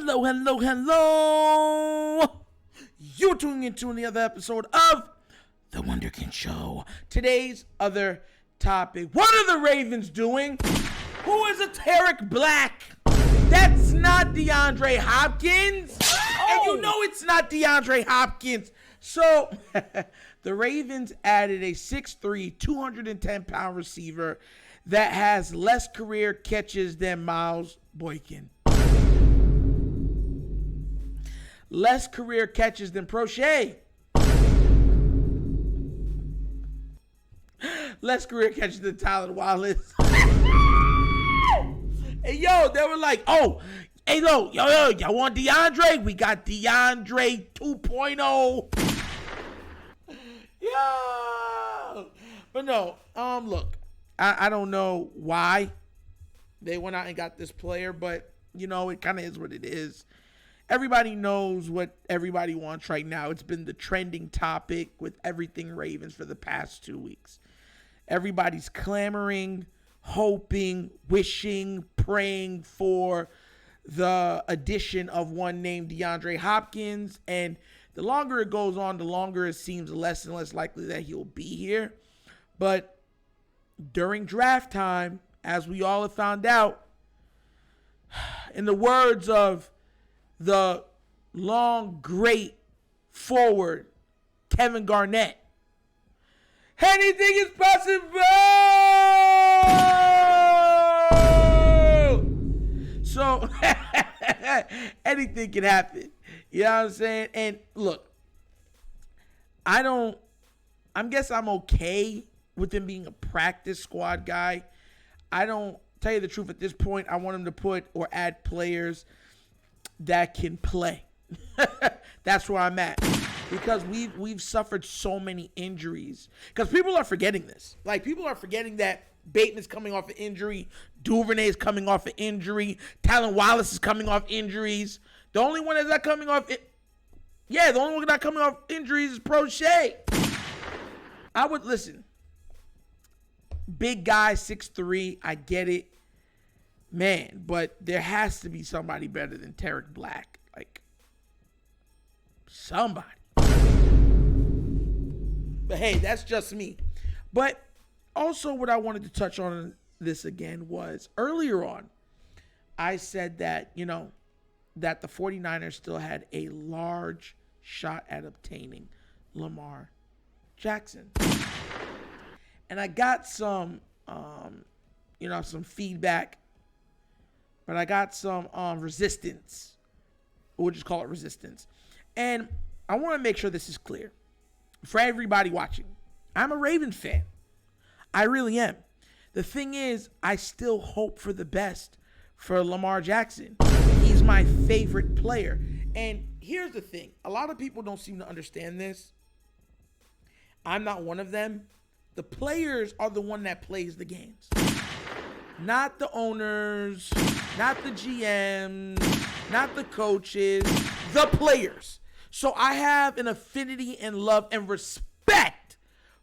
Hello, hello, hello. You're tuning into another episode of The Wunderkind Show. Today's other topic. What are the Ravens doing? Who is a Tarik Black? That's not DeAndre Hopkins. And you know it's not DeAndre Hopkins. So, the Ravens added a 6'3", 210-pound receiver that has less career catches than Miles Boykin. Less career catches than Prochet. Less career catches than Tyler Wallace. Hey, yo, they were like, oh, hey, yo, y'all want DeAndre? We got DeAndre 2.0. Yo. But no, look, I don't know why they went out and got this player, but, you know, it kind of is what it is. Everybody knows what everybody wants right now. It's been the trending topic with everything Ravens for the past 2 weeks. Everybody's clamoring, hoping, wishing, praying for the addition of one named DeAndre Hopkins. And the longer it goes on, the longer it seems less and less likely that he'll be here. But during draft time, as we all have found out, in the words of the long, great forward, Kevin Garnett, anything is possible. So anything can happen. You know what I'm saying? And look, I guess I'm okay with him being a practice squad guy. I don't, tell you the truth, at this point, I want him to put or add players that can play. That's where I'm at. Because we've suffered so many injuries. Because people are forgetting this. Like, people are forgetting that Bateman's coming off an injury. Duvernay's coming off an injury. Talon Wallace is coming off injuries. The only one that's not coming off the only one not coming off injuries is Prochet. I would listen. Big guy, 6'3", I get it. Man, but there has to be somebody better than Tarik Black. Like, somebody. But hey, that's just me. But also what I wanted to touch on this again was earlier on, I said that, you know, that the 49ers still had a large shot at obtaining Lamar Jackson. And I got some, some feedback, but I got some resistance. We'll just call it resistance. And I want to make sure this is clear for everybody watching. I'm a Ravens fan. I really am. The thing is, I still hope for the best for Lamar Jackson. He's my favorite player. And here's the thing. A lot of people don't seem to understand this. I'm not one of them. The players are the one that plays the games. Not the owners, not the GMs, not the coaches, the players. So I have an affinity and love and respect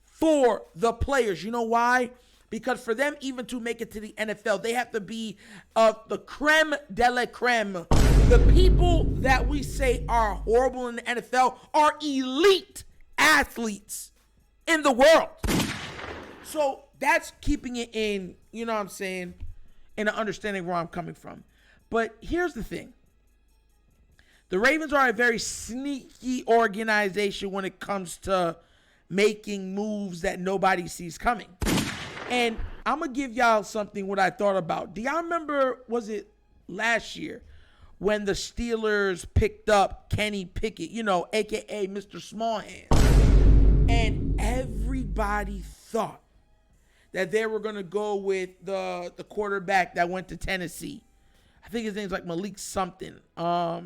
for the players. You know why? Because for them even to make it to the NFL, they have to be the creme de la creme. The people that we say are horrible in the NFL are elite athletes in the world. So that's keeping it in, you know what I'm saying, in an understanding where I'm coming from. But here's the thing. The Ravens are a very sneaky organization when it comes to making moves that nobody sees coming. And I'm going to give y'all something what I thought about. Do y'all remember, was it last year, when the Steelers picked up Kenny Pickett, you know, a.k.a. Mr. Smallhands? And everybody thought that they were going to go with the quarterback that went to Tennessee. I think his name's like Malik something. I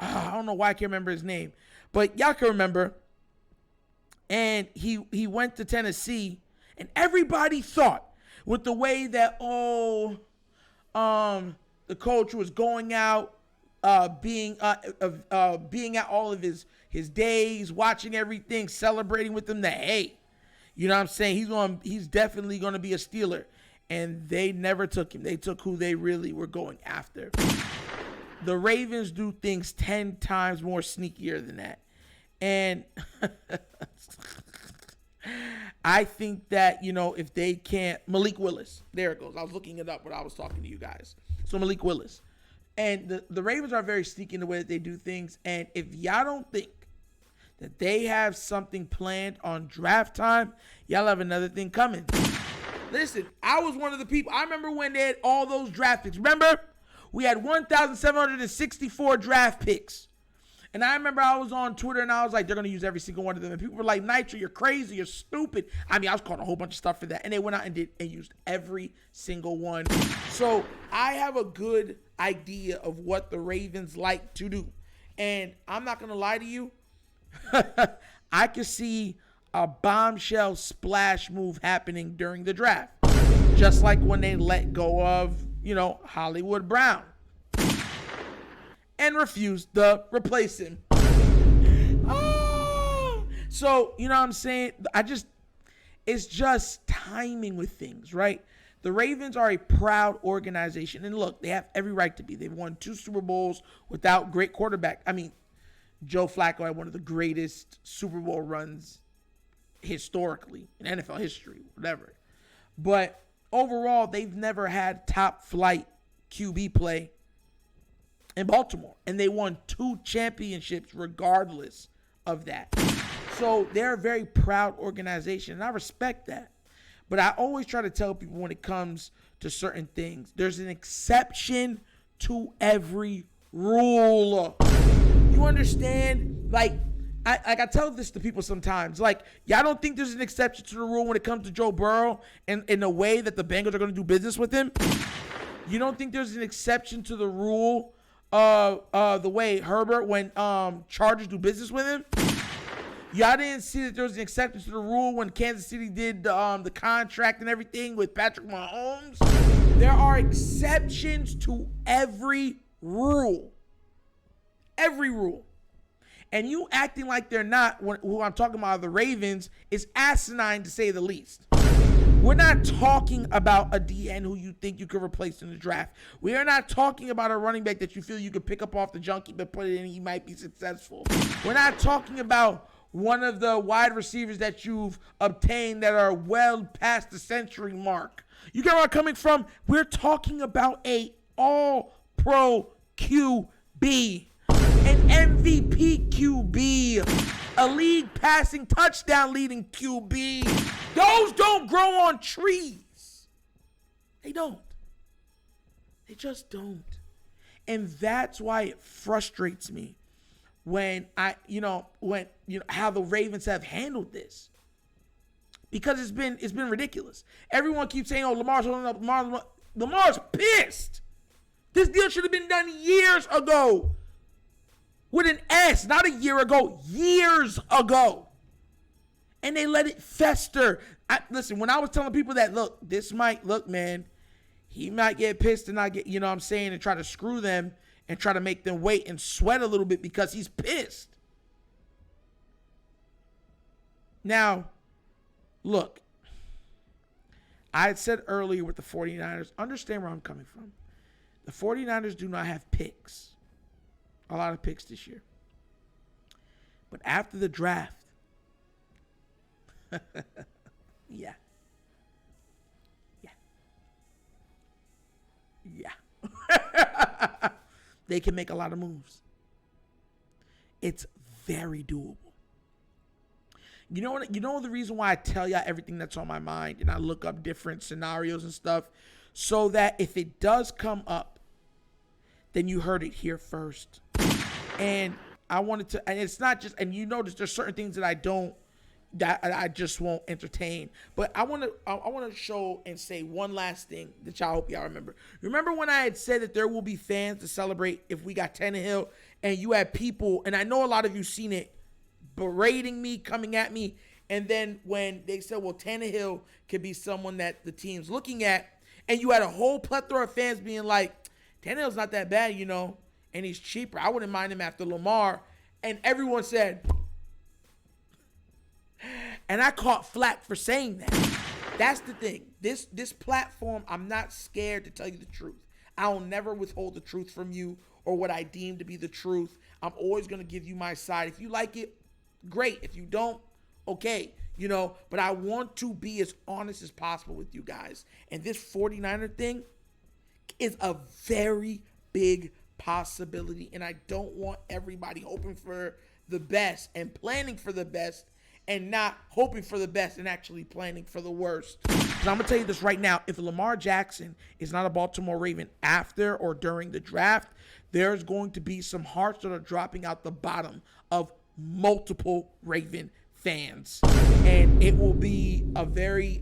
don't know why I can't remember his name. But y'all can remember. And he went to Tennessee. And everybody thought with the way that, the coach was going out, being at all of his days, watching everything, celebrating with them, that, hey, you know what I'm saying, he's definitely going to be a Steeler. And they never took him. They took who they really were going after. The Ravens do things 10 times more sneakier than that. And I think that, if they can't, Malik Willis, there it goes. I was looking it up when I was talking to you guys. So Malik Willis. And the Ravens are very sneaky in the way that they do things. And if y'all don't think that they have something planned on draft time, y'all have another thing coming. Listen, I was one of the people. I remember when they had all those draft picks. Remember? We had 1,764 draft picks. And I remember I was on Twitter and I was like, they're going to use every single one of them. And people were like, Nitro, you're crazy. You're stupid. I mean, I was calling a whole bunch of stuff for that. And they went out and used every single one. So I have a good idea of what the Ravens like to do. And I'm not going to lie to you. I could see a bombshell splash move happening during the draft. Just like when they let go of, Hollywood Brown. And refused to replace him. Oh! So, you know what I'm saying? It's just timing with things, right? The Ravens are a proud organization. And look, they have every right to be. They've won 2 Super Bowls without great quarterback. I mean, Joe Flacco had one of the greatest Super Bowl runs historically in NFL history, whatever. But overall, they've never had top flight QB play in Baltimore. And they won 2 championships regardless of that. So they're a very proud organization, and I respect that. But I always try to tell people when it comes to certain things, there's an exception to every rule. You understand? Like, I tell this to people sometimes. Like, y'all don't think there's an exception to the rule when it comes to Joe Burrow and in the way that the Bengals are going to do business with him? You don't think there's an exception to the rule the way Herbert when Chargers do business with him? Y'all didn't see that there was an exception to the rule when Kansas City did the contract and everything with Patrick Mahomes? There are exceptions to every rule. Every rule. And you acting like they're not, who I'm talking about, the Ravens, is asinine to say the least. We're not talking about a DN who you think you could replace in the draft. We are not talking about a running back that you feel you could pick up off the junkie but put it in, he might be successful. We're not talking about one of the wide receivers that you've obtained that are well past the century mark. You get where I'm coming from? We're talking about a all-pro QB. An MVP QB, a league passing touchdown leading QB. Those don't grow on trees. They don't. They just don't. And that's why it frustrates me when how the Ravens have handled this. Because it's been ridiculous. Everyone keeps saying, "Oh, Lamar's holding up. Lamar's pissed. This deal should have been done years ago." With an S, not a year ago, years ago. And they let it fester. Listen, when I was telling people that, look, man, he might get pissed and not get, and try to screw them and try to make them wait and sweat a little bit because he's pissed. Now, look, I had said earlier with the 49ers, understand where I'm coming from. The 49ers do not have picks. A lot of picks this year. But after the draft, yeah. They can make a lot of moves. It's very doable. You know the reason why I tell y'all everything that's on my mind and I look up different scenarios and stuff so that if it does come up, then you heard it here first. And I wanted to, and it's not just, and you notice there's certain things that I just won't entertain. But I want to show and say one last thing that y'all hope y'all remember. Remember when I had said that there will be fans to celebrate if we got Tannehill, and you had people, and I know a lot of you seen it, berating me, coming at me, and then when they said, well, Tannehill could be someone that the team's looking at, and you had a whole plethora of fans being like, Tannehill's not that bad, and he's cheaper. I wouldn't mind him after Lamar. And everyone said, and I caught flack for saying that. That's the thing. This platform, I'm not scared to tell you the truth. I'll never withhold the truth from you or what I deem to be the truth. I'm always going to give you my side. If you like it, great. If you don't, okay. But I want to be as honest as possible with you guys. And this 49er thing is a very big possibility. And I don't want everybody hoping for the best and planning for the best and not hoping for the best and actually planning for the worst. And I'm going to tell you this right now. If Lamar Jackson is not a Baltimore Raven after or during the draft, there's going to be some hearts that are dropping out the bottom of multiple Raven fans. And it will be a very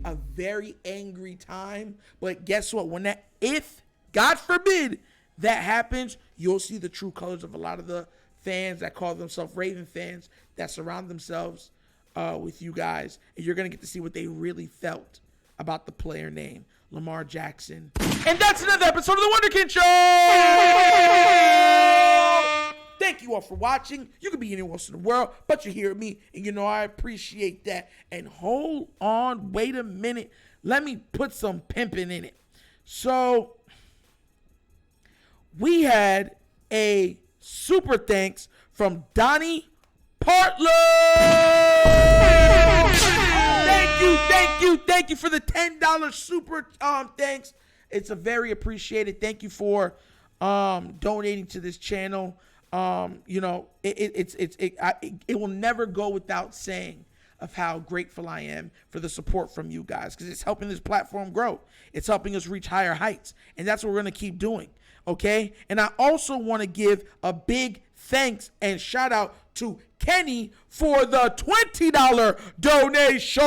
angry time. But guess what? If, God forbid, that happens, you'll see the true colors of a lot of the fans that call themselves Raven fans that surround themselves with you guys. And you're going to get to see what they really felt about the player name, Lamar Jackson. And that's another episode of The Wunderkind Show! Thank you all for watching. You could be anywhere else in the world, but you hear me, and I appreciate that. And hold on, wait a minute. Let me put some pimping in it. So, we had a super thanks from Donnie Partlow. Thank you for the $10 super thanks. It's a very appreciated. Thank you for donating to this channel. It will never go without saying of how grateful I am for the support from you guys, because it's helping this platform grow. It's helping us reach higher heights, and that's what we're going to keep doing. Okay. And I also want to give a big thanks and shout out to Kenny for the $20 donation.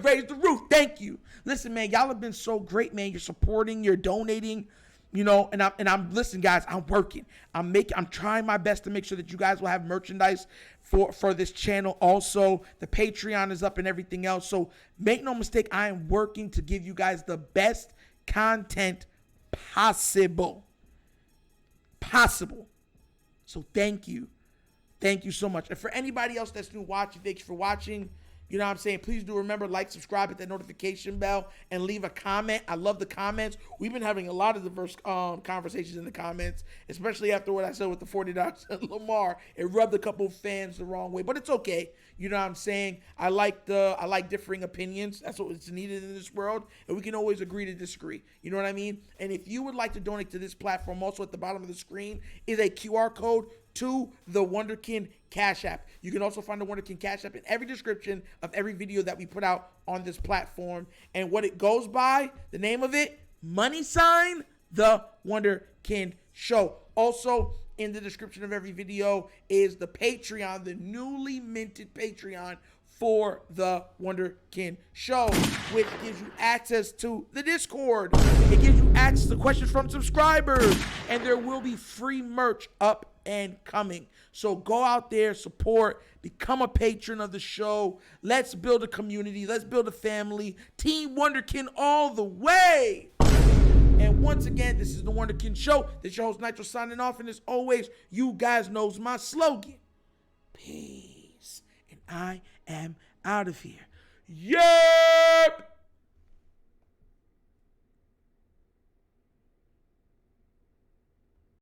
Raise the roof. Thank you. Listen, man, y'all have been so great, man. You're supporting, you're donating, and I'm listen, guys, I'm working. I'm trying my best to make sure that you guys will have merchandise for this channel. Also, the Patreon is up and everything else. So make no mistake, I am working to give you guys the best content possible. So thank you. Thank you so much. And for anybody else that's new watching, thanks for watching. You know what I'm saying? Please do remember, like, subscribe, hit that notification bell, and leave a comment. I love the comments. We've been having a lot of diverse conversations in the comments, especially after what I said with the $40 and Lamar. It rubbed a couple of fans the wrong way, but it's okay. You know what I'm saying? I like differing opinions. That's what's needed in this world, and we can always agree to disagree. You know what I mean? And if you would like to donate to this platform, also at the bottom of the screen is a QR code to the Wunderkind Cash App. You can also find the Wunderkind Cash App in every description of every video that we put out on this platform. And what it goes by, the name of it, The Wunderkind Show. Also, in the description of every video is the Patreon, the newly minted Patreon for the Wunderkind Show, which gives you access to the Discord. It gives you access to questions from subscribers, and there will be free merch up and coming. So go out there, support, become a patron of the show. Let's build a community. Let's build a family. Team Wunderkind all the way. And once again, this is the Wunderkind Show. This is your host, Nitro, signing off. And as always, you guys knows my slogan. Peace. And I am out of here. Yep.